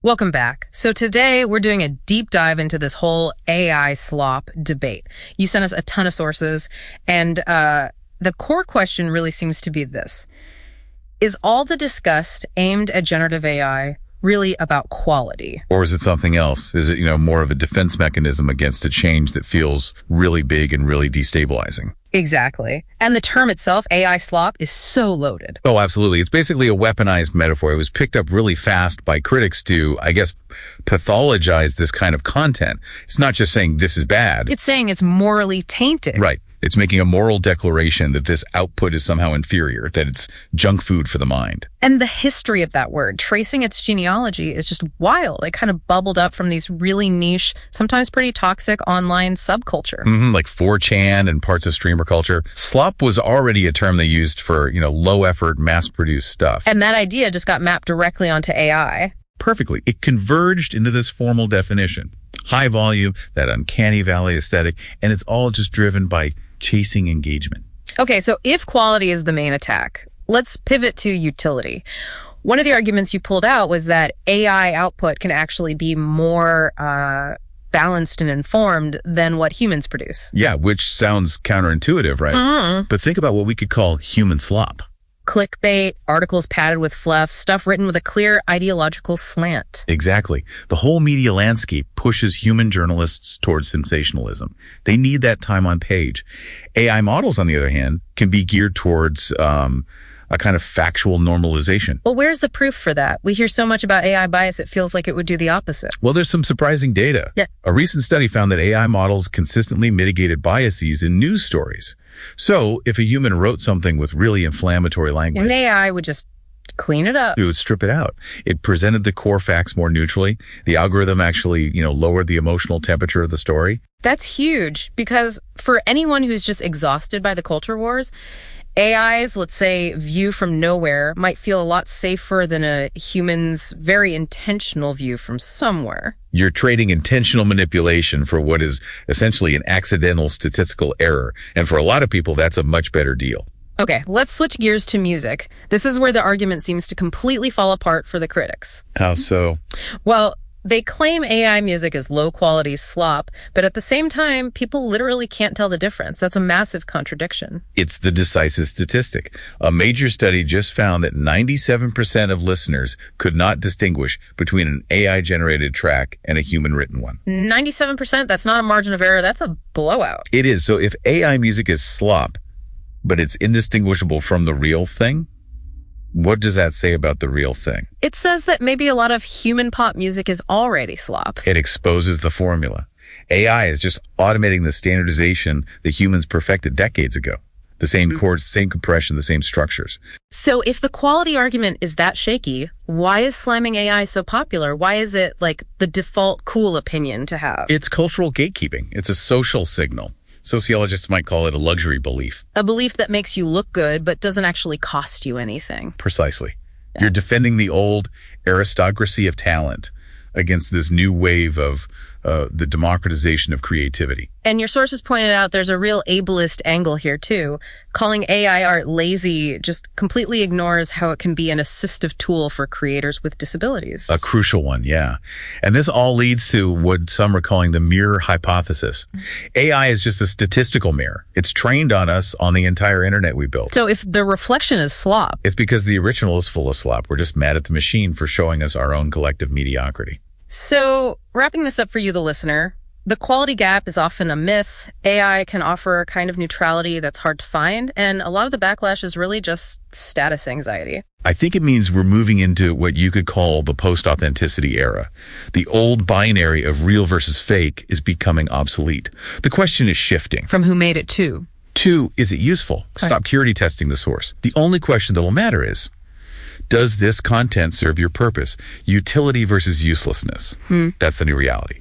Welcome back. So today we're doing a deep dive into this whole AI slop debate. You sent us a ton of sources, and the core question really seems to be this. Is all the disgust aimed at generative AI really about quality? Or is it something else? Is it, more of a defense mechanism against a change that feels really big and really destabilizing? Exactly. And the term itself, AI slop, is so loaded. Oh, absolutely. It's basically a weaponized metaphor. It was picked up really fast by critics to, I guess, pathologize this kind of content. It's not just saying this is bad. It's saying it's morally tainted. Right. It's making a moral declaration that this output is somehow inferior, that it's junk food for the mind. And the history of that word, tracing its genealogy, is just wild. It kind of bubbled up from these really niche, sometimes pretty toxic online subculture. Like 4chan and parts of streamer culture. Slop was already a term they used for, low-effort, mass-produced stuff. And that idea just got mapped directly onto AI. Perfectly. It converged into this formal definition. High volume, that uncanny valley aesthetic, and it's all just driven by chasing engagement. Okay, so if quality is the main attack, let's pivot to utility. One of the arguments you pulled out was that AI output can actually be more balanced and informed than what humans produce. Yeah, which sounds counterintuitive, right? Mm-hmm. But think about what we could call human slop. Clickbait, articles padded with fluff, stuff written with a clear ideological slant. Exactly. The whole media landscape pushes human journalists towards sensationalism. They need that time on page. AI models, on the other hand, can be geared towards a kind of factual normalization. Well, where's the proof for that? We hear so much about AI bias, it feels like it would do the opposite. Well, there's some surprising data. Yeah. A recent study found that AI models consistently mitigated biases in news stories. So if a human wrote something with really inflammatory language, and AI would just clean it up. It would strip it out. It presented the core facts more neutrally. The algorithm actually, lowered the emotional temperature of the story. That's huge, because for anyone who's just exhausted by the culture wars, AI's, let's say, view from nowhere might feel a lot safer than a human's very intentional view from somewhere. You're trading intentional manipulation for what is essentially an accidental statistical error. And for a lot of people, that's a much better deal. Okay, let's switch gears to music. This is where the argument seems to completely fall apart for the critics. How so? Well, they claim AI music is low-quality slop, but at the same time, people literally can't tell the difference. That's a massive contradiction. It's the decisive statistic. A major study just found that 97% of listeners could not distinguish between an AI-generated track and a human-written one. 97%? That's not a margin of error. That's a blowout. It is. So if AI music is slop, but it's indistinguishable from the real thing, what does that say about the real thing? It says that maybe a lot of human pop music is already slop. It exposes the formula. AI is just automating the standardization that humans perfected decades ago. The same chords, same compression, the same structures. So if the quality argument is that shaky, why is slamming AI so popular? Why is it like the default cool opinion to have? It's cultural gatekeeping. It's a social signal. Sociologists might call it a luxury belief. A belief that makes you look good, but doesn't actually cost you anything. Precisely. Yeah. You're defending the old aristocracy of talent against this new wave of the democratization of creativity. And your sources pointed out there's a real ableist angle here, too. Calling AI art lazy just completely ignores how it can be an assistive tool for creators with disabilities. A crucial one, yeah. And this all leads to what some are calling the mirror hypothesis. AI is just a statistical mirror. It's trained on us on the entire internet we built. So if the reflection is slop, it's because the original is full of slop. We're just mad at the machine for showing us our own collective mediocrity. So, wrapping this up for you, the listener, the quality gap is often a myth. AI can offer a kind of neutrality that's hard to find, and a lot of the backlash is really just status anxiety. I think it means we're moving into what you could call the post-authenticity era. The old binary of real versus fake is becoming obsolete. The question is shifting. From who made it to? To, is it useful? Stop purity testing the source. The only question that'll matter is, does this content serve your purpose? Utility versus uselessness. That's the new reality.